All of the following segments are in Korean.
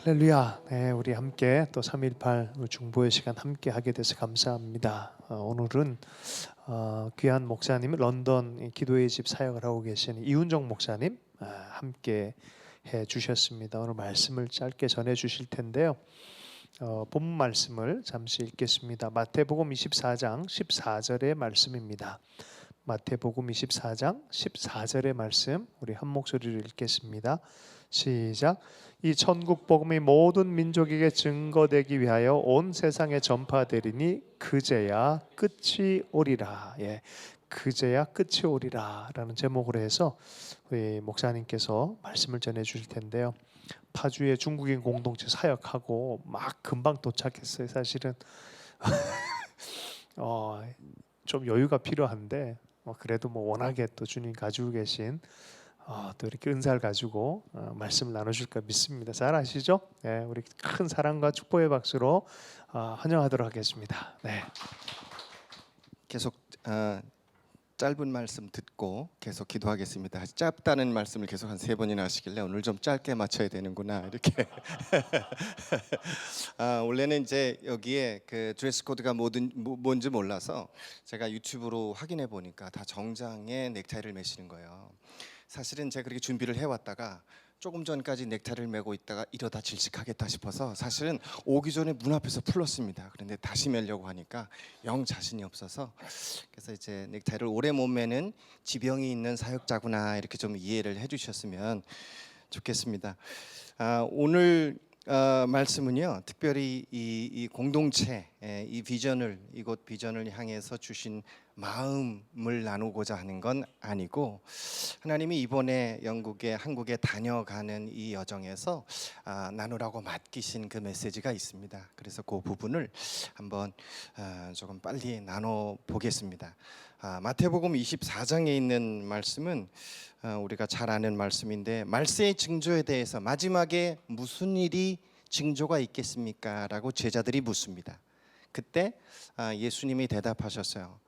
할렐루야. 네, 우리 함께 또 3.18 중보의 시간 함께 하게 돼서 감사합니다. 오늘은 귀한 목사님, 런던 기도의 집 사역을 하고 계시는 이훈정 목사님 함께 해 주셨습니다. 오늘 말씀을 짧게 전해 주실 텐데요. 본문 말씀을 잠시 읽겠습니다. 마태복음 24장 14절의 말씀입니다. 마태복음 24장 14절의 말씀 우리 한 목소리로 읽겠습니다. 시작. 이 천국 복음이 모든 민족에게 증거되기 위하여 온 세상에 전파되리니 그제야 끝이 오리라. 그제야 끝이 오리라라는 제목으로 해서 우리 목사님께서 말씀을 전해 주실 텐데요. 파주에 중국인 공동체 사역하고 막 금방 도착했어요. 사실은 좀 여유가 필요한데 그래도 워낙에 또 주님 가지고 계신 또 이렇게 은사를 가지고 말씀을 나누실까 믿습니다. 잘 아시죠? 네, 우리 큰 사랑과 축복의 박수로 환영하도록 하겠습니다. 네. 계속 짧은 말씀 듣고 계속 기도하겠습니다. 짧다는 말씀을 계속 한 3번이나 하시길래 오늘 좀 짧게 맞춰야 되는구나 이렇게. 원래는 이제 여기에 그 드레스 코드가 뭔지 몰라서 제가 유튜브로 확인해 보니까 다 정장에 넥타이를 매시는 거예요. 사실은 제가 그렇게 준비를 해왔다가 조금 전까지 넥타이를 메고 있다가 이러다 질식하겠다 싶어서 사실은 오기 전에 문 앞에서 풀었습니다. 그런데 다시 매려고 하니까 영 자신이 없어서 그래서 이제 넥타이를 오래 못 매는 지병이 있는 사역자구나 이렇게 좀 이해를 해주셨으면 좋겠습니다. 오늘 말씀은요, 특별히 이 공동체, 이 비전을 이곳 비전을 향해서 주신 마음을 나누고자 하는 건 아니고 하나님이 이번에 한국에 다녀가는 이 여정에서 나누라고 맡기신 그 메시지가 있습니다. 그래서 그 부분을 한번 조금 빨리 나눠 보겠습니다. 마태복음 24장에 있는 말씀은 우리가 잘 아는 말씀인데 말세의 징조에 대해서 마지막에 무슨 일이 징조가 있겠습니까? 라고 제자들이 묻습니다. 그때 예수님이 대답하셨어요.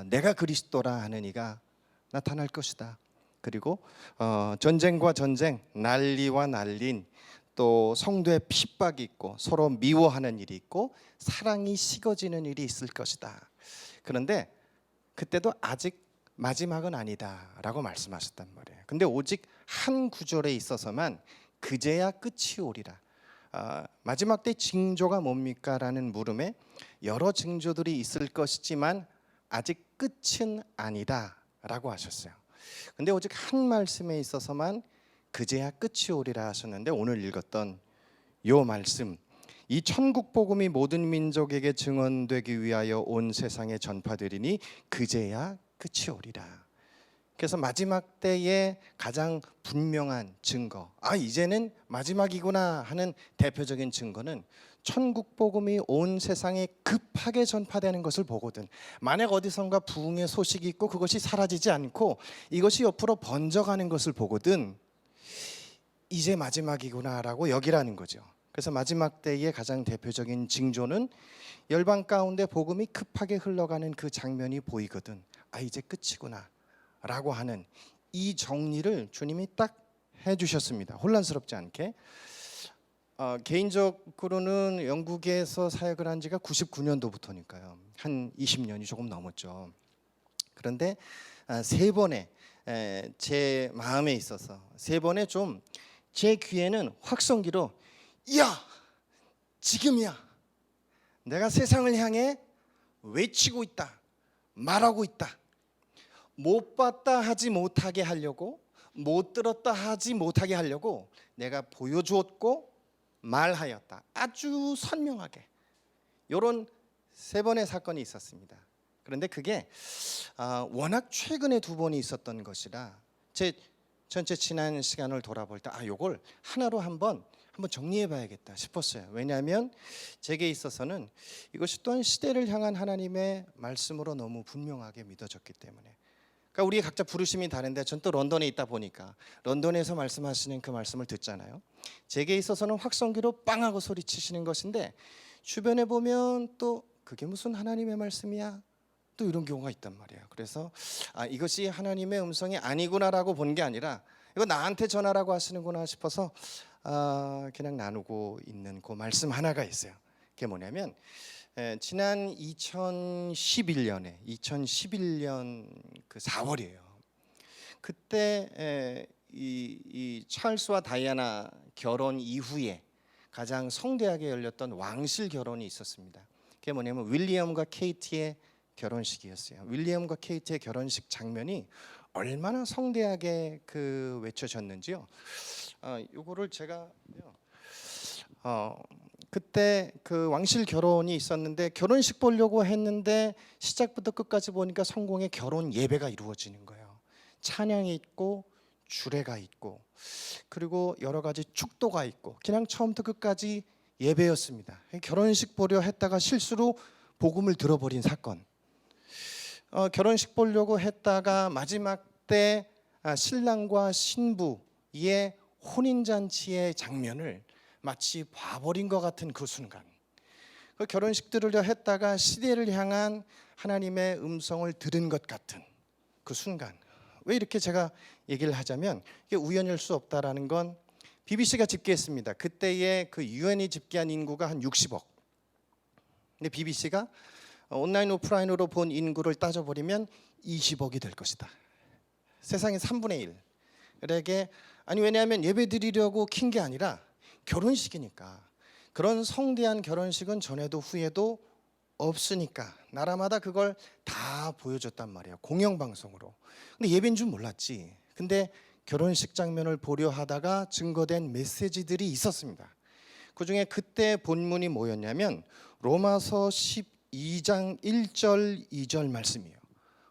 내가 그리스도라 하는 이가 나타날 것이다. 그리고 전쟁과 전쟁, 난리와 난린, 또 성도의 핍박이 있고 서로 미워하는 일이 있고 사랑이 식어지는 일이 있을 것이다. 그런데 그때도 아직 마지막은 아니다라고 말씀하셨단 말이에요. 근데 오직 한 구절에 있어서만 그제야 끝이 오리라. 마지막 때 징조가 뭡니까? 라는 물음에 여러 징조들이 있을 것이지만 아직 끝은 아니다라고 하셨어요. 근데 오직 한 말씀에 있어서만 그제야 끝이 오리라 하셨는데 오늘 읽었던 요 말씀, 이 천국 복음이 모든 민족에게 증언되기 위하여 온 세상에 전파되리니 그제야 끝이 오리라. 그래서 마지막 때의 가장 분명한 증거, 이제는 마지막이구나 하는 대표적인 증거는 천국 복음이 온 세상에 급하게 전파되는 것을 보거든. 만약 어디선가 부흥의 소식이 있고 그것이 사라지지 않고 이것이 옆으로 번져가는 것을 보거든 이제 마지막이구나라고 여기라는 거죠. 그래서 마지막 때의 가장 대표적인 징조는 열방 가운데 복음이 급하게 흘러가는 그 장면이 보이거든. 이제 끝이구나 라고 하는 이 정리를 주님이 딱 해주셨습니다. 혼란스럽지 않게. 개인적으로는 영국에서 사역을 한 지가 99년도부터니까요. 한 20년이 조금 넘었죠. 그런데 3번에 제 마음에 있어서 3번에 좀 제 귀에는 확성기로 야! 지금이야! 내가 세상을 향해 외치고 있다. 말하고 있다. 못 봤다 하지 못하게 하려고, 못 들었다 하지 못하게 하려고 내가 보여주었고 말하였다. 아주 선명하게 이런 3번의 사건이 있었습니다. 그런데 그게 워낙 최근에 2번이 있었던 것이라 제 전체 지난 시간을 돌아볼 때 요걸 하나로 한번 정리해 봐야겠다 싶었어요. 왜냐하면 제게 있어서는 이것이 또한 시대를 향한 하나님의 말씀으로 너무 분명하게 믿어졌기 때문에. 그러니까 우리 각자 부르심이 다른데 전 또 런던에 있다 보니까 런던에서 말씀하시는 그 말씀을 듣잖아요. 제게 있어서는 확성기로 빵하고 소리치시는 것인데 주변에 보면 또 그게 무슨 하나님의 말씀이야? 또 이런 경우가 있단 말이에요. 그래서 이것이 하나님의 음성이 아니구나라고 본 게 아니라 이거 나한테 전하라고 하시는구나 싶어서 그냥 나누고 있는 그 말씀 하나가 있어요. 그게 뭐냐면 지난 2011년 그 4월이에요. 그때 이 찰스와 다이애나 결혼 이후에 가장 성대하게 열렸던 왕실 결혼이 있었습니다. 그게 뭐냐면 윌리엄과 케이티의 결혼식이었어요. 윌리엄과 케이티의 결혼식 장면이 얼마나 성대하게 그 외쳐졌는지요. 요거를 제가 그때 그 왕실 결혼이 있었는데 결혼식 보려고 했는데 시작부터 끝까지 보니까 성공의 결혼 예배가 이루어지는 거예요. 찬양이 있고 주례가 있고 그리고 여러 가지 축도가 있고 그냥 처음부터 끝까지 예배였습니다. 결혼식 보려 했다가 실수로 복음을 들어버린 사건. 결혼식 보려고 했다가 마지막 때 신랑과 신부의 혼인잔치의 장면을 마치 봐버린 것 같은 그 순간, 그 결혼식 들으려 했다가 시대를 향한 하나님의 음성을 들은 것 같은 그 순간. 왜 이렇게 제가 얘기를 하자면 이게 우연일 수 없다라는 건 BBC가 집계했습니다. 그때의 그 유엔이 집계한 인구가 한 60억. 근데 BBC가 온라인 오프라인으로 본 인구를 따져버리면 20억이 될 것이다. 세상의 3분의 1에게 아니 왜냐하면 예배드리려고 킨 게 아니라 결혼식이니까 그런 성대한 결혼식은 전에도 후에도 없으니까 나라마다 그걸 다 보여줬단 말이에요. 공영방송으로. 근데 예배인 줄 몰랐지. 근데 결혼식 장면을 보려 하다가 증거된 메시지들이 있었습니다. 그중에 그때 본문이 뭐였냐면 로마서 12장 1절 2절 말씀이에요.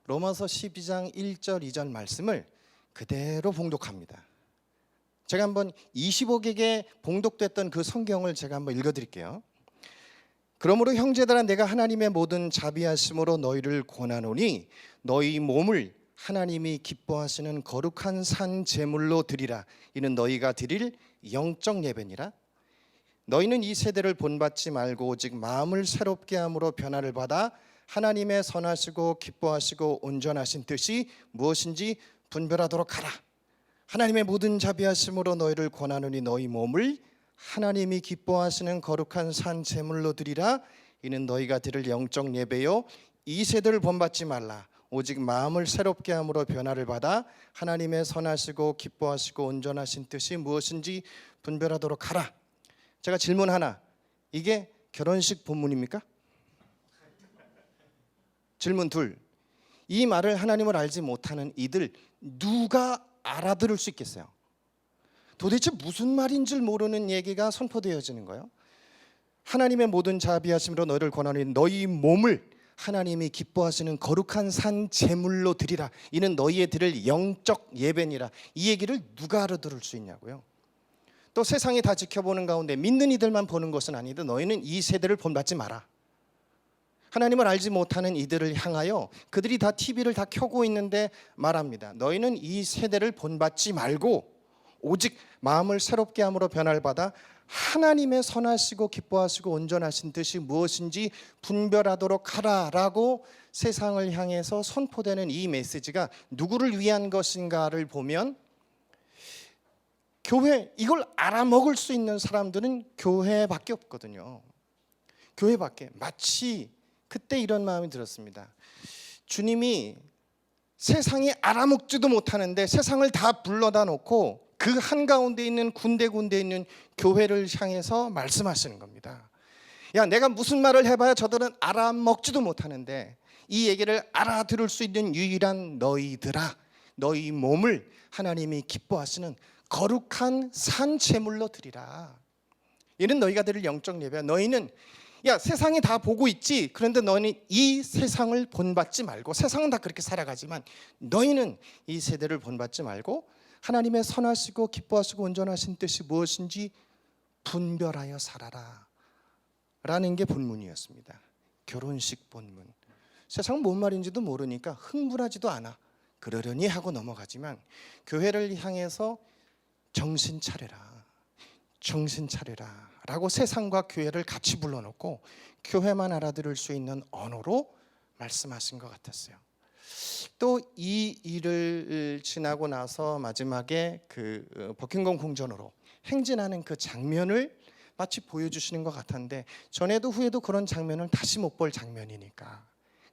로마서 12장 1절 2절 말씀을 그대로 봉독합니다. 제가 한번 25개에 봉독됐던 그 성경을 제가 한번 읽어드릴게요. 그러므로 형제들아 내가 하나님의 모든 자비하심으로 너희를 권하노니 너희 몸을 하나님이 기뻐하시는 거룩한 산 제물로 드리라. 이는 너희가 드릴 영적 예배니라. 너희는 이 세대를 본받지 말고 오직 마음을 새롭게 함으로 변화를 받아 하나님의 선하시고 기뻐하시고 온전하신 뜻이 무엇인지 분별하도록 하라. 하나님의 모든 자비하심으로 너희를 권하노니 너희 몸을 하나님이 기뻐하시는 거룩한 산 제물로 드리라. 이는 너희가 드릴 영적 예배요 이 세대를 본받지 말라. 오직 마음을 새롭게 함으로 변화를 받아 하나님의 선하시고 기뻐하시고 온전하신 뜻이 무엇인지 분별하도록 하라. 제가 질문 하나. 이게 결혼식 본문입니까? 질문 둘. 이 말을 하나님을 알지 못하는 이들 누가 알아들을 수 있겠어요? 도대체 무슨 말인 줄 모르는 얘기가 선포되어지는 거예요. 하나님의 모든 자비하심으로 너희를 권하노니 너희 몸을 하나님이 기뻐하시는 거룩한 산 제물로 드리라. 이는 너희의 드릴 영적 예배니라. 이 얘기를 누가 알아들을 수 있냐고요. 또 세상이 다 지켜보는 가운데 믿는 이들만 보는 것은 아니듯 너희는 이 세대를 본받지 마라. 하나님을 알지 못하는 이들을 향하여 그들이 다 TV를 다 켜고 있는데 말합니다. 너희는 이 세대를 본받지 말고 오직 마음을 새롭게 함으로 변화를 받아 하나님의 선하시고 기뻐하시고 온전하신 뜻이 무엇인지 분별하도록 하라라고 세상을 향해서 선포되는 이 메시지가 누구를 위한 것인가를 보면 교회, 이걸 알아먹을 수 있는 사람들은 교회밖에 없거든요. 교회밖에. 마치 그때 이런 마음이 들었습니다. 주님이 세상이 알아먹지도 못하는데 세상을 다 불러다 놓고 그 한가운데 있는 군데군데 있는 교회를 향해서 말씀하시는 겁니다. 야, 내가 무슨 말을 해봐야 저들은 알아먹지도 못하는데 이 얘기를 알아들을 수 있는 유일한 너희들아, 너희 몸을 하나님이 기뻐하시는 거룩한 산 제물로 드리라. 이는 너희가 드릴 영적 예배야. 너희는 야, 세상이 다 보고 있지. 그런데 너희는 이 세상을 본받지 말고, 세상은 다 그렇게 살아가지만 너희는 이 세대를 본받지 말고 하나님의 선하시고 기뻐하시고 온전하신 뜻이 무엇인지 분별하여 살아라 라는 게 본문이었습니다. 결혼식 본문. 세상은 뭔 말인지도 모르니까 흥분하지도 않아. 그러려니 하고 넘어가지만 교회를 향해서 정신 차려라, 정신 차려라 라고 세상과 교회를 같이 불러놓고 교회만 알아들을 수 있는 언어로 말씀하신 것 같았어요. 또 이 일을 지나고 나서 마지막에 그 버킹엄 궁전으로 행진하는 그 장면을 마치 보여주시는 것 같았는데, 전에도 후에도 그런 장면을 다시 못 볼 장면이니까.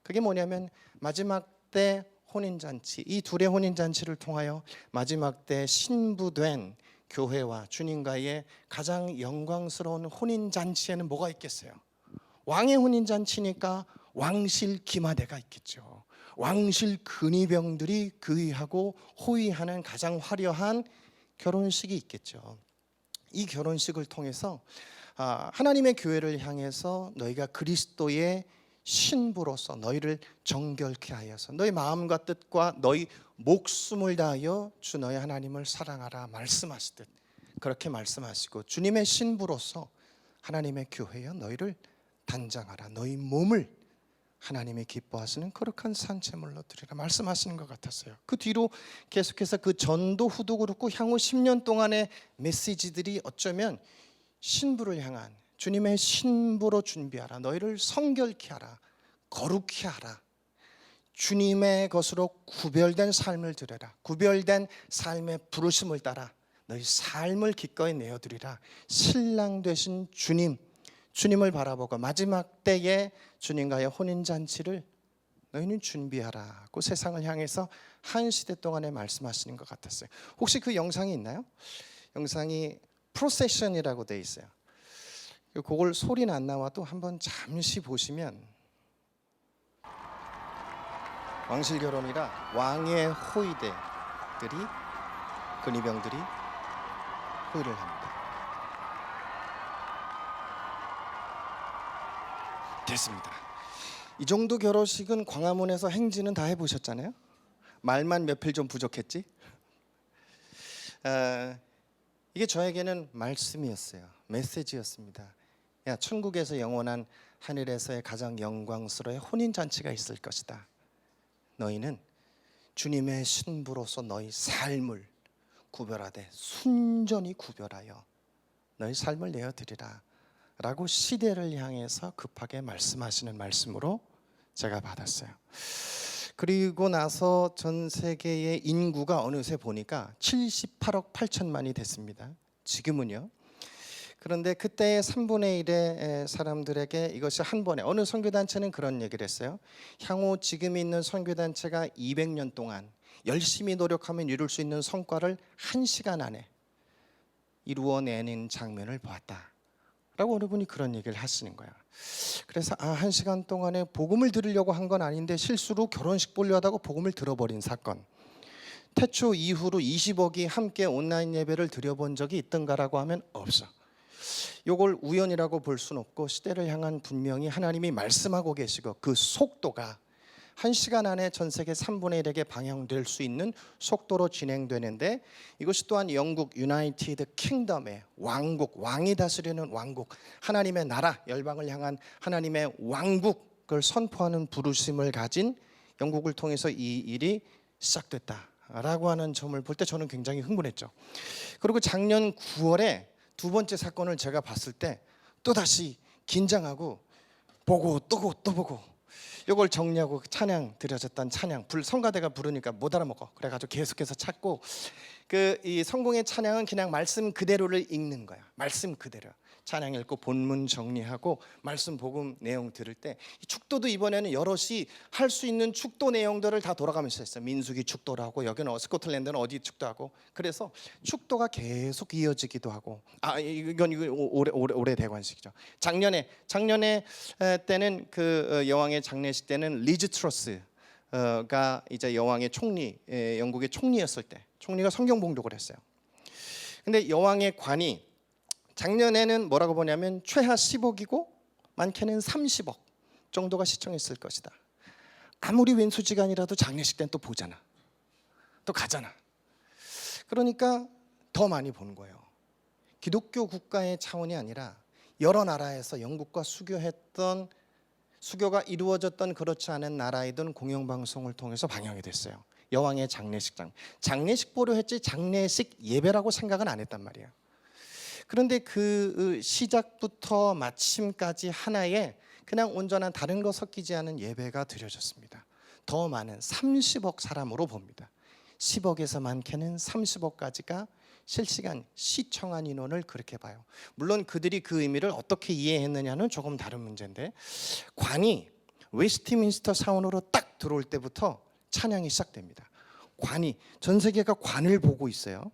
그게 뭐냐면 마지막 때 혼인잔치, 이 둘의 혼인잔치를 통하여 마지막 때 신부된 교회와 주님과의 가장 영광스러운 혼인잔치에는 뭐가 있겠어요? 왕의 혼인잔치니까 왕실 기마대가 있겠죠. 왕실 근위병들이 그의하고 호위하는 가장 화려한 결혼식이 있겠죠. 이 결혼식을 통해서 하나님의 교회를 향해서 너희가 그리스도의 신부로서 너희를 정결케 하여서 너희 마음과 뜻과 너희 목숨을 다하여 주 너희 하나님을 사랑하라 말씀하시듯 그렇게 말씀하시고, 주님의 신부로서 하나님의 교회여 너희를 단장하라, 너희 몸을 하나님이 기뻐하시는 거룩한 산제물로 드리라 말씀하시는 것 같았어요. 그 뒤로 계속해서 그 전도 후도 그렇고 향후 10년 동안의 메시지들이 어쩌면 신부를 향한, 주님의 신부로 준비하라, 너희를 성결케 하라, 거룩케 하라, 주님의 것으로 구별된 삶을 드려라, 구별된 삶의 부르심을 따라 너희 삶을 기꺼이 내어드리라. 신랑 되신 주님을 바라보고 마지막 때에 주님과의 혼인잔치를 너희는 준비하라고 세상을 향해서 한 시대 동안에 말씀하시는 것 같았어요. 혹시 그 영상이 있나요? 영상이 프로세션이라고 돼 있어요. 그걸 소리는 안 나와도 한번 잠시 보시면, 왕실 결혼이라 왕의 호위대들이, 근위병들이 호위를 합니다. 됐습니다. 이 정도 결혼식은 광화문에서 행진은 다 해보셨잖아요. 말만 몇 필 좀 부족했지. 이게 저에게는 말씀이었어요. 메시지였습니다. 야, 천국에서 영원한 하늘에서의 가장 영광스러운 혼인잔치가 있을 것이다. 너희는 주님의 신부로서 너희 삶을 구별하되 순전히 구별하여 너희 삶을 내어드리라 라고 시대를 향해서 급하게 말씀하시는 말씀으로 제가 받았어요. 그리고 나서 전 세계의 인구가 어느새 보니까 78억 8천만이 됐습니다. 지금은요. 그런데 그때의 3분의 1의 사람들에게 이것이 한 번에, 어느 선교단체는 그런 얘기를 했어요. 향후 지금 있는 선교단체가 200년 동안 열심히 노력하면 이룰 수 있는 성과를 1시간 안에 이루어내는 장면을 보았다 라고 어느 분이 그런 얘기를 하시는 거야. 그래서 1시간 동안에 복음을 들으려고 한 건 아닌데 실수로 결혼식 보려 하다가 복음을 들어버린 사건. 태초 이후로 20억이 함께 온라인 예배를 드려본 적이 있던가라고 하면 없어. 이걸 우연이라고 볼 수는 없고 시대를 향한 분명히 하나님이 말씀하고 계시고, 그 속도가 1시간 안에 전 세계 3분의 1에게 방영될 수 있는 속도로 진행되는데, 이것이 또한 영국 유나이티드 킹덤의 왕국, 왕이 다스리는 왕국, 하나님의 나라, 열방을 향한 하나님의 왕국을 선포하는 부르심을 가진 영국을 통해서 이 일이 시작됐다라고 하는 점을 볼 때 저는 굉장히 흥분했죠. 그리고 작년 9월에 두 번째 사건을 제가 봤을 때 또다시 긴장하고 보고 또 보고, 이걸 정리하고 찬양 드려졌던 찬양, 성가대가 부르니까 못 알아먹어. 그래가지고 계속해서 찾고, 이 성공의 찬양은 그냥 말씀 그대로를 읽는 거야. 말씀 그대로 찬양 읽고 본문 정리하고 말씀 복음 내용 들을 때, 이 축도도 이번에는 여럿이 할 수 있는 축도 내용들을 다 돌아가면서 했어요. 민수기 축도를 하고, 여기는 스코틀랜드는 어디 축도하고, 그래서 축도가 계속 이어지기도 하고. 이건 올해 대관식이죠. 작년에 때는 그 여왕의 장례식 때는 리즈 트러스가 이제 여왕의 총리, 영국의 총리였을 때 총리가 성경 봉독을 했어요. 근데 여왕의 관이 작년에는 뭐라고 보냐면 최하 10억이고 많게는 30억 정도가 시청했을 것이다. 아무리 왼수지간이라도 장례식 때는 또 보잖아, 또 가잖아. 그러니까 더 많이 본 거예요. 기독교 국가의 차원이 아니라 여러 나라에서 영국과 수교가 이루어졌던 그렇지 않은 나라이든 공영방송을 통해서 방영이 됐어요. 여왕의 장례식 보려 했지 장례식 예배라고 생각은 안 했단 말이에요. 그런데 그 시작부터 마침까지 하나의 그냥 온전한 다른 거 섞이지 않은 예배가 드려졌습니다. 더 많은 30억 사람으로 봅니다. 10억에서 많게는 30억까지가 실시간 시청한 인원을 그렇게 봐요. 물론 그들이 그 의미를 어떻게 이해했느냐는 조금 다른 문제인데, 관이 웨스트민스터 사원으로 딱 들어올 때부터 찬양이 시작됩니다. 관이, 전 세계가 관을 보고 있어요.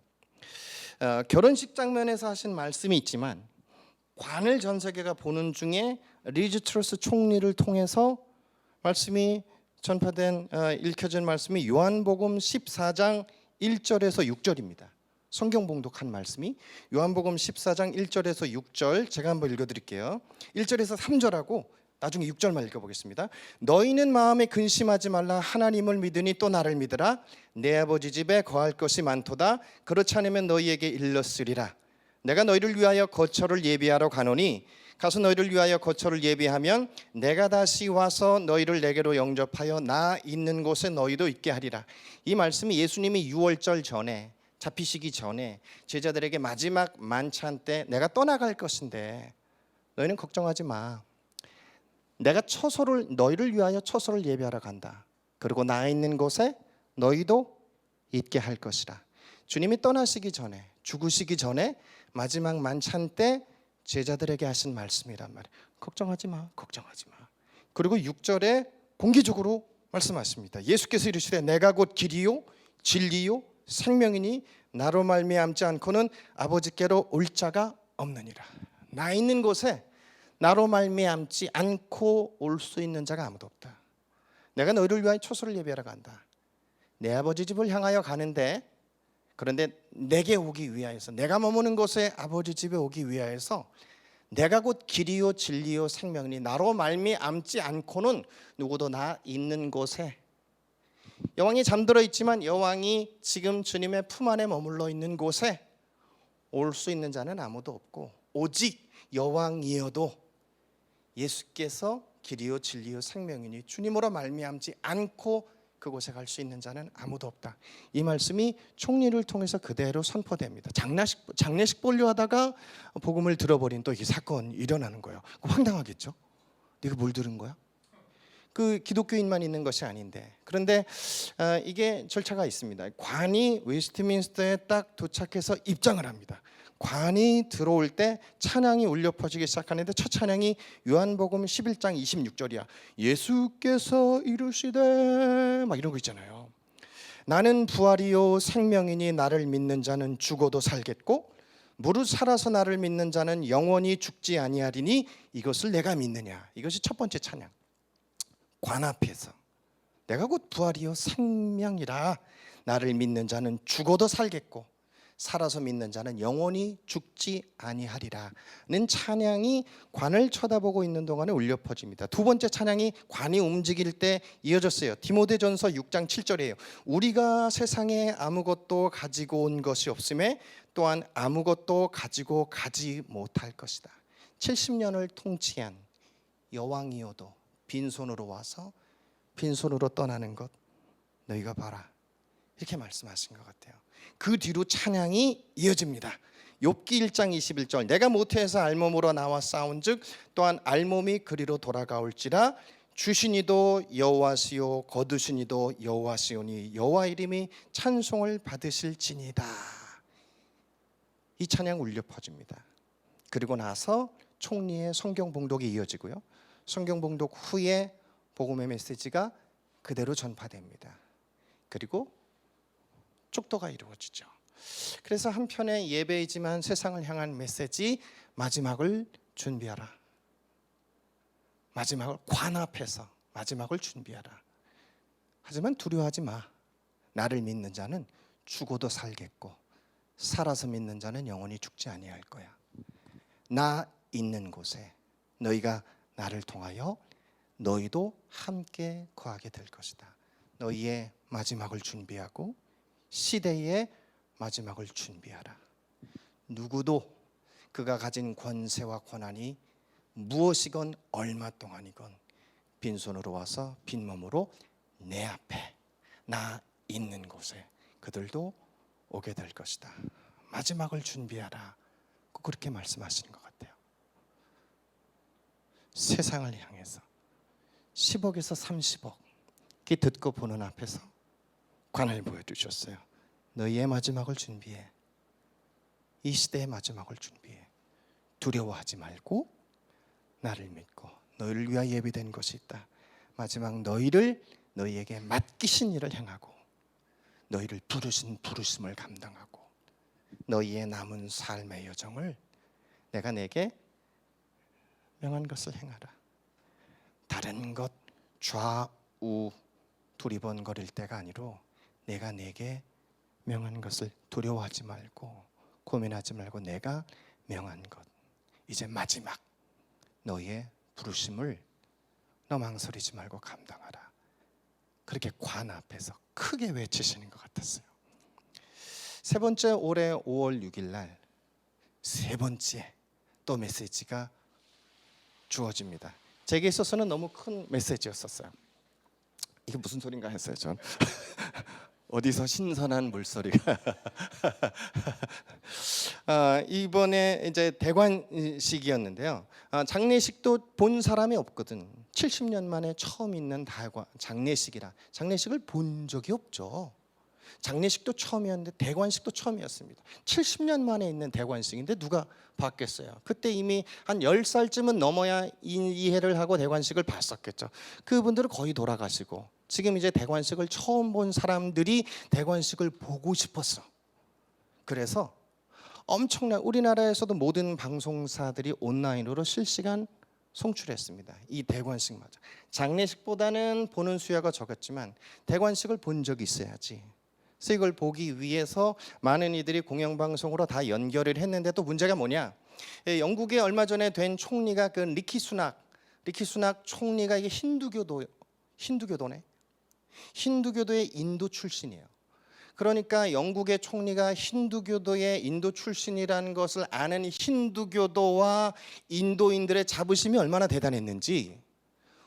결혼식 장면에서 하신 말씀이 있지만 관을 전 세계가 보는 중에 리즈 트러스 총리를 통해서 말씀이 전파된 읽혀진 말씀이 요한복음 14장 1절에서 6절입니다. 성경 봉독한 말씀이 요한복음 14장 1절에서 6절, 제가 한번 읽어드릴게요. 1절에서 3절하고 나중에 6절만 읽어보겠습니다. 너희는 마음에 근심하지 말라. 하나님을 믿으니 또 나를 믿으라. 내 아버지 집에 거할 것이 많도다. 그렇지 않으면 너희에게 일렀으리라. 내가 너희를 위하여 거처를 예비하러 가노니 가서 너희를 위하여 거처를 예비하면 내가 다시 와서 너희를 내게로 영접하여 나 있는 곳에 너희도 있게 하리라. 이 말씀이 예수님이 6월절 전에, 잡히시기 전에 제자들에게 마지막 만찬 때 내가 떠나갈 것인데 너희는 걱정하지 마. 내가 너희를 위하여 처소를 예비하러 간다. 그리고 나 있는 곳에 너희도 있게 할 것이라. 주님이 떠나시기 전에, 죽으시기 전에 마지막 만찬 때 제자들에게 하신 말씀이란 말이에요. 걱정하지 마, 걱정하지 마. 그리고 6절에 공개적으로 말씀하십니다. 예수께서 이르시되 내가 곧 길이요 진리요 생명이니 나로 말미암지 않고는 아버지께로 올 자가 없느니라. 나 있는 곳에 나로 말미암지 않고 올 수 있는 자가 아무도 없다. 내가 너희를 위하여 초소를 예비하러 간다. 내 아버지 집을 향하여 가는데, 그런데 내게 오기 위하여서, 내가 머무는 곳에 아버지 집에 오기 위하여서 내가 곧 길이요 진리요 생명이니 나로 말미암지 않고는 누구도 나 있는 곳에, 여왕이 잠들어 있지만 여왕이 지금 주님의 품 안에 머물러 있는 곳에 올 수 있는 자는 아무도 없고, 오직 여왕이어도 예수께서 길이요 진리요 생명이니 주님으로 말미암지 않고 그곳에 갈 수 있는 자는 아무도 없다. 이 말씀이 총리를 통해서 그대로 선포됩니다. 장례식 보려 하다가 복음을 들어버린 또 이 사건이 일어나는 거예요. 황당하겠죠? 네가 뭘 들은 거야? 그 기독교인만 있는 것이 아닌데. 그런데 이게 절차가 있습니다. 관이 웨스트민스터에 딱 도착해서 입장을 합니다. 관이 들어올 때 찬양이 울려 퍼지기 시작하는데 첫 찬양이 요한복음 11장 26절이야. 예수께서 이르시되 막 이런 거 있잖아요. 나는 부활이요 생명이니 나를 믿는 자는 죽어도 살겠고 무릇 살아서 나를 믿는 자는 영원히 죽지 아니하리니 이것을 내가 믿느냐. 이것이 첫 번째 찬양. 관 앞에서 내가 곧 부활이요 생명이라. 나를 믿는 자는 죽어도 살겠고 살아서 믿는 자는 영원히 죽지 아니하리라는 찬양이 관을 쳐다보고 있는 동안에 울려 퍼집니다. 두 번째 찬양이 관이 움직일 때 이어졌어요. 디모데전서 6장 7절이에요. 우리가 세상에 아무것도 가지고 온 것이 없음에 또한 아무것도 가지고 가지 못할 것이다. 70년을 통치한 여왕이어도 빈손으로 와서 빈손으로 떠나는 것 너희가 봐라. 이렇게 말씀하신 것 같아요. 그 뒤로 찬양이 이어집니다. 욥기 1장 21절 내가 모태에서 알몸으로 나와 싸운즉 또한 알몸이 그리로 돌아가올지라 주시니도 여호와시요 거두시니도 여호와시오니 여호와 이름이 찬송을 받으실지니이다. 이 찬양 울려 퍼집니다. 그리고 나서 총리의 성경 봉독이 이어지고요. 성경 봉독 후에 복음의 메시지가 그대로 전파됩니다. 그리고 축도가 이루어지죠. 그래서 한편의 예배이지만 세상을 향한 메시지, 마지막을 준비하라. 마지막을 관 앞에서 마지막을 준비하라. 하지만 두려워하지 마. 나를 믿는 자는 죽어도 살겠고 살아서 믿는 자는 영원히 죽지 아니할 거야. 나 있는 곳에 너희가 나를 통하여 너희도 함께 거하게 될 것이다. 너희의 마지막을 준비하고 시대의 마지막을 준비하라. 누구도 그가 가진 권세와 권한이 무엇이건 얼마 동안이건 빈손으로 와서 빈몸으로 내 앞에 나 있는 곳에 그들도 오게 될 것이다. 마지막을 준비하라. 그렇게 말씀하시는 것 같아요. 세상을 향해서 10억에서 30억 듣고 보는 앞에서 관을 보여주셨어요. 너희의 마지막을 준비해. 이 시대의 마지막을 준비해. 두려워하지 말고 나를 믿고 너희를 위하여 예비된 것이 있다. 마지막 너희에게 맡기신 일을 행하고 너희를 부르신 부르심을 감당하고 너희의 남은 삶의 여정을 내가 내게 명한 것을 행하라. 다른 것 좌우 두리번거릴 때가 아니로 내가 내게 명한 것을 두려워하지 말고 고민하지 말고 내가 명한 것, 이제 마지막 너희의 부르심을 너 망설이지 말고 감당하라. 그렇게 관 앞에서 크게 외치시는 것 같았어요. 세 번째, 올해 5월 6일 날 세 번째 또 메시지가 주어집니다. 제게 있어서는 너무 큰 메시지였었어요. 이게 무슨 소린가 했어요. 전 어디서 신선한 물소리가. 이번에 이제 대관식이었는데요. 장례식도 본 사람이 없거든. 70년 만에 처음 있는 장례식이라. 장례식을 본 적이 없죠. 장례식도 처음이었는데 대관식도 처음이었습니다. 70년 만에 있는 대관식인데 누가 봤겠어요. 그때 이미 한 10살쯤은 넘어야 이해를 하고 대관식을 봤었겠죠. 그분들은 거의 돌아가시고 지금 이제 대관식을 처음 본 사람들이 대관식을 보고 싶었어. 그래서 엄청난, 우리나라에서도 모든 방송사들이 온라인으로 실시간 송출했습니다. 이 대관식마저. 장례식보다는 보는 수요가 적었지만 대관식을 본 적이 있어야지. 그래서 이걸 보기 위해서 많은 이들이 공영방송으로 다 연결을 했는데 또 문제가 뭐냐? 영국에 얼마 전에 된 총리가 그 리키 수낙 총리가 이게 힌두교도네. 힌두교도의 인도 출신이에요. 그러니까 영국의 총리가 힌두교도의 인도 출신이라는 것을 아는 힌두교도와 인도인들의 자부심이 얼마나 대단했는지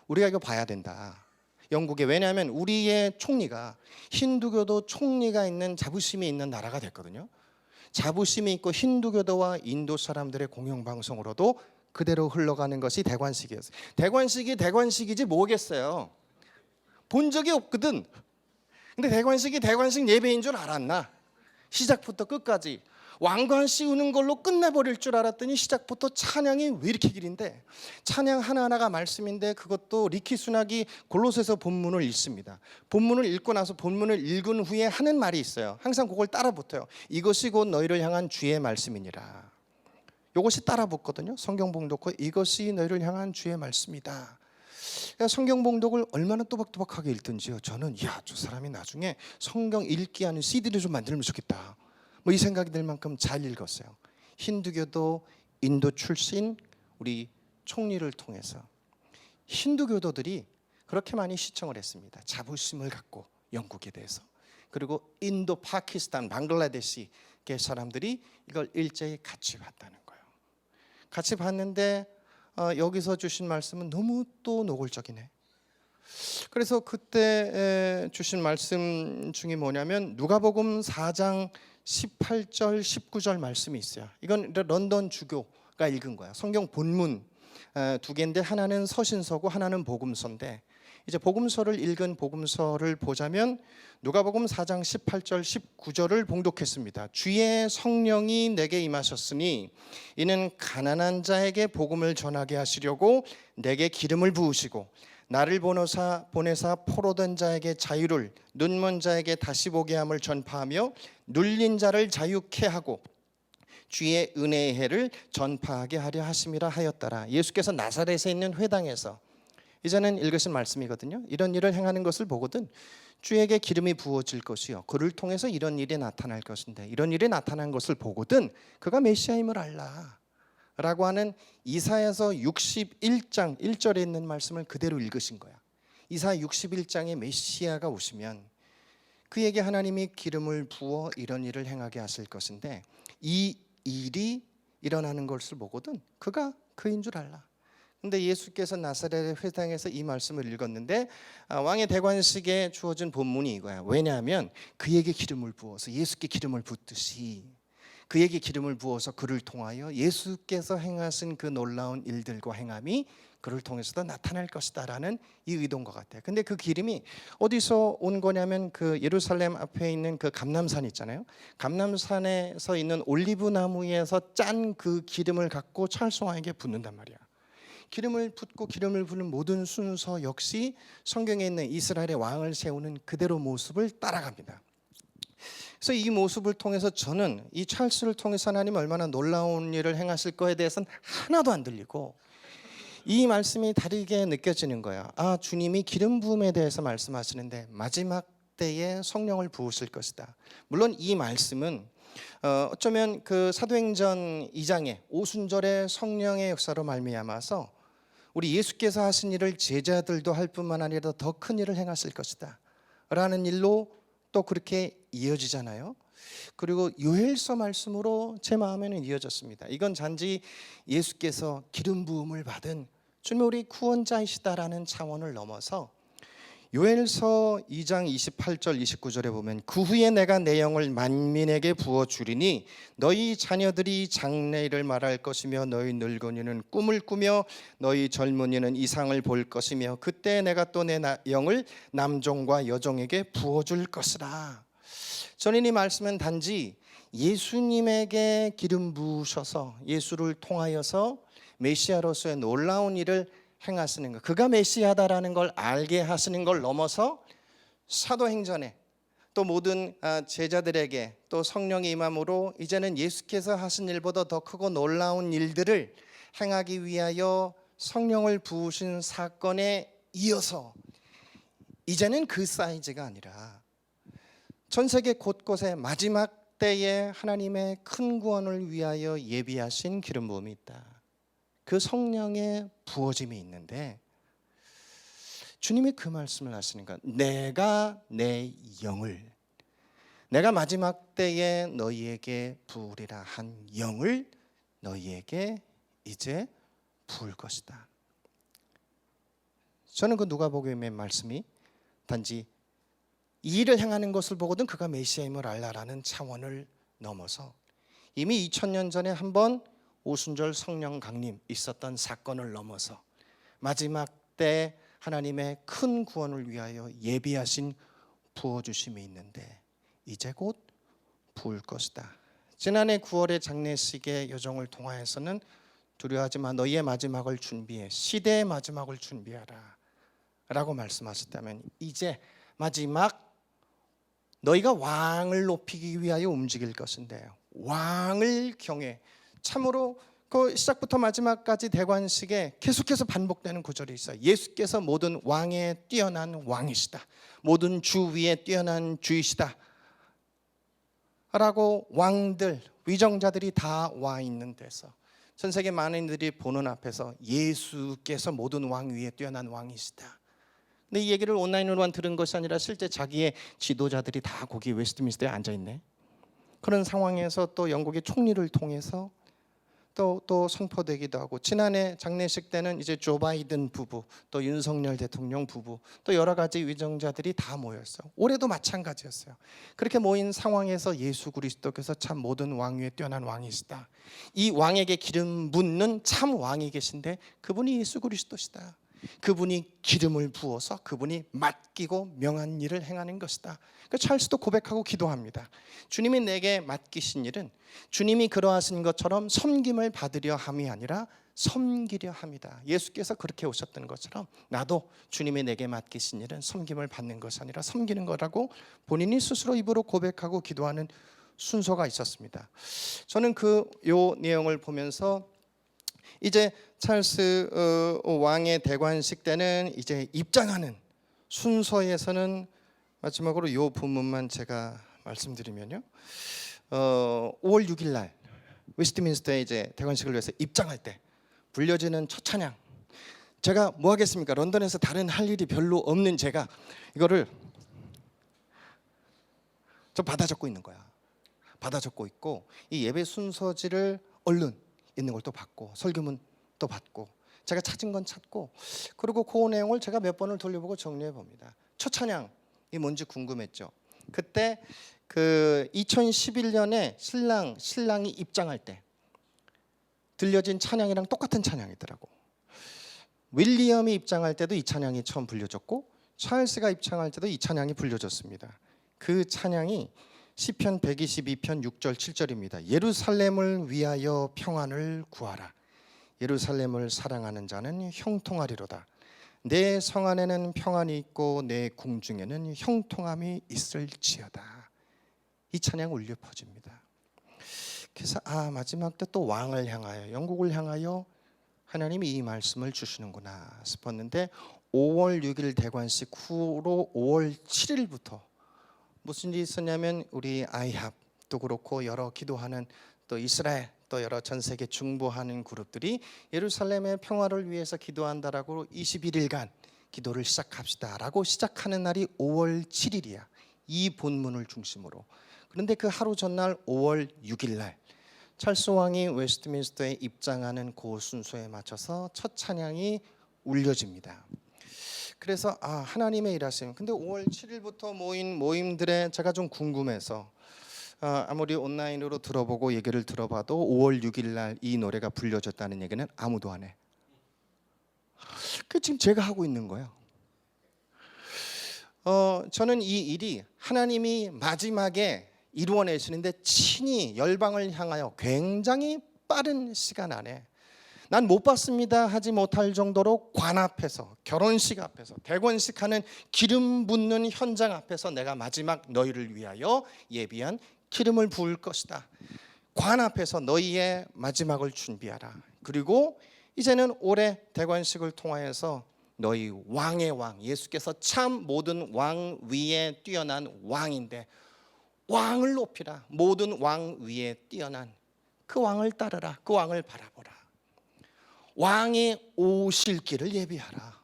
우리가 이거 봐야 된다. 영국에. 왜냐하면 우리의 총리가 힌두교도 총리가 있는 자부심이 있는 나라가 됐거든요. 자부심이 있고 힌두교도와 인도 사람들의 공영방송으로도 그대로 흘러가는 것이 대관식이었어요. 대관식이 대관식이지 뭐겠어요. 본 적이 없거든. 근데 대관식 예배인 줄 알았나? 시작부터 끝까지 왕관 씌우는 걸로 끝내버릴 줄 알았더니 시작부터 찬양이 왜 이렇게 길인데, 찬양 하나하나가 말씀인데 그것도 리키 수낙이 골로새서 본문을 읽습니다. 본문을 읽고 나서 본문을 읽은 후에 하는 말이 있어요. 항상 그걸 따라 붙어요. 이것이 곧 너희를 향한 주의 말씀이니라. 이것이 따라 붙거든요. 성경 봉독과 이것이 너희를 향한 주의 말씀이다. 성경 봉독을 얼마나 또박또박하게 읽든지요. 저는 저 사람이 나중에 성경 읽기 하는 CD를 좀 만들면 좋겠다. 이 생각이 들 만큼 잘 읽었어요. 힌두교도 인도 출신 우리 총리를 통해서 힌두교도들이 그렇게 많이 시청을 했습니다. 자부심을 갖고 영국에 대해서. 그리고 인도, 파키스탄, 방글라데시 사람들이 이걸 일제히 같이 봤다는 거예요. 같이 봤는데 여기서 주신 말씀은 너무 또 노골적이네. 그래서 그때 주신 말씀 중에 뭐냐면 누가복음 4장 18절 19절 말씀이 있어요. 이건 런던 주교가 읽은 거야. 성경 본문 두 개인데 하나는 서신서고 하나는 복음서인데, 이제 복음서를 읽은 복음서를 보자면 누가복음 4장 18절 19절을 봉독했습니다. 주의 성령이 내게 임하셨으니 이는 가난한 자에게 복음을 전하게 하시려고 내게 기름을 부으시고 나를 보내사 포로된 자에게 자유를, 눈먼 자에게 다시 보게 함을 전파하며 눌린 자를 자유케 하고 주의 은혜의 해를 전파하게 하려 하심이라 하였더라. 예수께서 나사렛에 있는 회당에서, 이제는 읽으신 말씀이거든요. 이런 일을 행하는 것을 보거든 주에게 기름이 부어질 것이요 그를 통해서 이런 일이 나타날 것인데, 이런 일이 나타난 것을 보거든 그가 메시아임을 알라 라고 하는 이사야서 61장 1절에 있는 말씀을 그대로 읽으신 거야. 이사야 61장에 메시아가 오시면 그에게 하나님이 기름을 부어 이런 일을 행하게 하실 것인데, 이 일이 일어나는 것을 보거든 그가 그인 줄 알라. 근데 예수께서 나사렛 회당에서 이 말씀을 읽었는데 왕의 대관식에 주어진 본문이 이거야. 왜냐하면 그에게 기름을 부어서, 예수께 기름을 붓듯이 그에게 기름을 부어서 그를 통하여 예수께서 행하신 그 놀라운 일들과 행함이 그를 통해서도 나타날 것이다라는 이 의도인 것 같아요. 근데 그 기름이 어디서 온 거냐면 그 예루살렘 앞에 있는 그 감람산 있잖아요. 감람산에서 있는 올리브 나무에서 짠 그 기름을 갖고 찰스 왕에게 붓는단 말이야. 기름을 붓고 기름을 부는 모든 순서 역시 성경에 있는 이스라엘의 왕을 세우는 그대로 모습을 따라갑니다. 그래서 이 모습을 통해서 저는 이 찰스를 통해서 하나님 얼마나 놀라운 일을 행하실 거에 대해서는 하나도 안 들리고 이 말씀이 다르게 느껴지는 거야. 아, 주님이 기름 부음에 대해서 말씀하시는데 마지막 때에 성령을 부으실 것이다. 물론 이 말씀은 어쩌면 그 사도행전 2장의 오순절의 성령의 역사로 말미암아서 우리 예수께서 하신 일을 제자들도 할 뿐만 아니라 더 큰 일을 행하실 것이다 라는 일로 또 그렇게 이어지잖아요. 그리고 요엘서 말씀으로 제 마음에는 이어졌습니다. 이건 단지 예수께서 기름 부음을 받은 주님 우리 구원자이시다라는 차원을 넘어서 요엘서 2장 28절 29절에 보면 그 후에 내가 내 영을 만민에게 부어주리니 너희 자녀들이 장래일을 말할 것이며 너희 늙은이는 꿈을 꾸며 너희 젊은이는 이상을 볼 것이며 그때 내가 또 내 영을 남종과 여종에게 부어줄 것이라. 저는 이 말씀은 단지 예수님에게 기름 부으셔서 예수를 통하여서 메시아로서의 놀라운 일을 행하시는 것, 그가 메시아다라는 걸 알게 하시는 걸 넘어서 사도행전에 또 모든 제자들에게 또 성령의 임함으로 이제는 예수께서 하신 일보다 더 크고 놀라운 일들을 행하기 위하여 성령을 부으신 사건에 이어서 이제는 그 사이즈가 아니라 전 세계 곳곳에 마지막 때에 하나님의 큰 구원을 위하여 예비하신 기름 부음이 있다. 그 성령의 부어짐이 있는데 주님이 그 말씀을 하시는 것, 내가 내 영을 내가 마지막 때에 너희에게 부으리라 한 영을 너희에게 이제 부을 것이다. 저는 그 누가복음의 말씀이 단지 이 일을 행하는 것을 보거든 그가 메시아임을 알라라는 차원을 넘어서 이미 2000년 전에 한번 오순절 성령 강림 있었던 사건을 넘어서 마지막 때 하나님의 큰 구원을 위하여 예비하신 부어주심이 있는데 이제 곧 부을 것이다. 지난해 9월의 장례식의 여정을 통하여서는 두려워하지 마, 너희의 마지막을 준비해, 시대의 마지막을 준비하라 라고 말씀하셨다면 이제 마지막 너희가 왕을 높이기 위하여 움직일 것인데 왕을 경외. 참으로 그 시작부터 마지막까지 대관식에 계속해서 반복되는 구절이 있어요. 예수께서 모든 왕에 뛰어난 왕이시다. 모든 주 위에 뛰어난 주이시다 라고 왕들, 위정자들이 다 와 있는 데서 전 세계 많은 이들이 보는 앞에서 예수께서 모든 왕 위에 뛰어난 왕이시다. 근데 이 얘기를 온라인으로만 들은 것이 아니라 실제 자기의 지도자들이 다 거기 웨스트민스터에 앉아있네. 그런 상황에서 또 영국의 총리를 통해서 또 선포되기도 하고 지난해 장례식 때는 이제 조 바이든 부부 또 윤석열 대통령 부부 또 여러 가지 위정자들이 다 모였어요. 올해도 마찬가지였어요. 그렇게 모인 상황에서 예수 그리스도께서 참 모든 왕 위에 뛰어난 왕이시다. 이 왕에게 기름 붓는 참 왕이 계신데 그분이 예수 그리스도시다. 그분이 기름을 부어서 그분이 맡기고 명한 일을 행하는 것이다. 그러니까 찰스도 고백하고 기도합니다. 주님이 내게 맡기신 일은 주님이 그러하신 것처럼 섬김을 받으려 함이 아니라 섬기려 함이다. 예수께서 그렇게 오셨던 것처럼 나도 주님이 내게 맡기신 일은 섬김을 받는 것이 아니라 섬기는 거라고 본인이 스스로 입으로 고백하고 기도하는 순서가 있었습니다. 저는 요 내용을 보면서 이제 찰스 왕의 대관식 때는 이제 입장하는 순서에서는 마지막으로 이 부분만 제가 말씀드리면요. 5월 6일 날 웨스트민스터에 이제 대관식을 위해서 입장할 때 불려지는 첫 찬양. 제가 뭐 하겠습니까? 런던에서 다른 할 일이 별로 없는 제가 이거를 좀 받아 적고 있는 거야. 받아 적고 있고 이 예배 순서지를 얼른 있는 걸 또 받고 설교문 또 받고 제가 찾은 건 찾고 그리고 그 내용을 제가 몇 번을 돌려보고 정리해 봅니다. 첫 찬양이 뭔지 궁금했죠. 그때 그 2011년에 신랑이 입장할 때 들려진 찬양이랑 똑같은 찬양이더라고. 윌리엄이 입장할 때도 이 찬양이 처음 불려졌고 찰스가 입장할 때도 이 찬양이 불려졌습니다. 그 찬양이 시편 122편 6절 7절입니다. 예루살렘을 위하여 평안을 구하라. 예루살렘을 사랑하는 자는 형통하리로다. 내 성 안에는 평안이 있고 내 궁중에는 형통함이 있을지어다. 이 찬양 울려 퍼집니다. 그래서 마지막 때 또 왕을 향하여, 영국을 향하여 하나님이 이 말씀을 주시는구나 싶었는데 5월 6일 대관식 후로 5월 7일부터 무슨 일이 있었냐면 우리 아이합도 그렇고 여러 기도하는 또 이스라엘 또 여러 전 세계 중보하는 그룹들이 예루살렘의 평화를 위해서 기도한다라고 21일간 기도를 시작합시다라고 시작하는 날이 5월 7일이야. 이 본문을 중심으로. 그런데 그 하루 전날 5월 6일 날 찰스 왕이 웨스트민스터에 입장하는 그 순서에 맞춰서 첫 찬양이 울려집니다. 그래서 하나님의 일하심. 근데 5월 7일부터 모인 모임들에 제가 좀 궁금해서 아무리 온라인으로 들어보고 얘기를 들어봐도 5월 6일 날 이 노래가 불려졌다는 얘기는 아무도 안 해. 그 지금 제가 하고 있는 거예요. 저는 이 일이 하나님이 마지막에 이루어내시는데 친히 열방을 향하여 굉장히 빠른 시간 안에 난 못 봤습니다 하지 못할 정도로 관 앞에서 결혼식 앞에서 대관식 하는 기름 붓는 현장 앞에서 내가 마지막 너희를 위하여 예비한 기름을 부을 것이다. 관 앞에서 너희의 마지막을 준비하라. 그리고 이제는 올해 대관식을 통하여서 너희 왕의 왕 예수께서 참 모든 왕 위에 뛰어난 왕인데 왕을 높이라. 모든 왕 위에 뛰어난 그 왕을 따르라. 그 왕을 바라보라. 왕이 오실 길을 예비하라.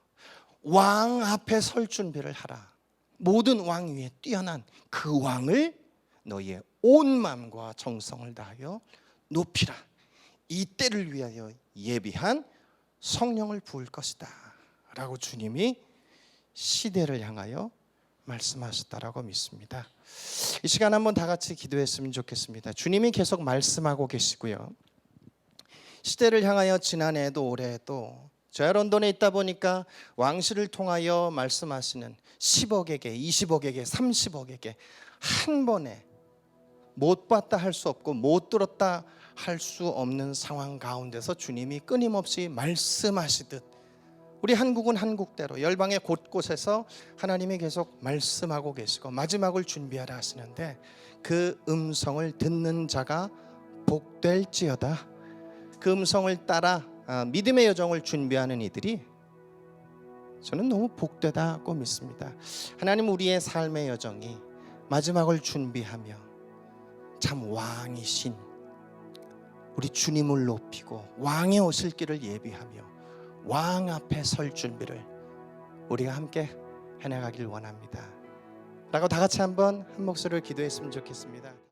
왕 앞에 설 준비를 하라. 모든 왕 위에 뛰어난 그 왕을 너희의 온 마음과 정성을 다하여 높이라. 이 때를 위하여 예비한 성령을 부을 것이다 라고 주님이 시대를 향하여 말씀하셨다라고 믿습니다. 이 시간 한번 다 같이 기도했으면 좋겠습니다. 주님이 계속 말씀하고 계시고요. 시대를 향하여 지난해에도 올해에도 저희 런던에 있다 보니까 왕실을 통하여 말씀하시는 10억에게 20억에게 30억에게 한 번에 못 봤다 할 수 없고 못 들었다 할 수 없는 상황 가운데서 주님이 끊임없이 말씀하시듯 우리 한국은 한국대로 열방의 곳곳에서 하나님이 계속 말씀하고 계시고 마지막을 준비하라 하시는데 그 음성을 듣는 자가 복될지어다. 그 음성을 따라 믿음의 여정을 준비하는 이들이 저는 너무 복되다고 믿습니다. 하나님 우리의 삶의 여정이 마지막을 준비하며 참 왕이신 우리 주님을 높이고 왕의 오실 길을 예비하며 왕 앞에 설 준비를 우리가 함께 해나가길 원합니다 라고 다 같이 한번 한 목소리를 기도했으면 좋겠습니다.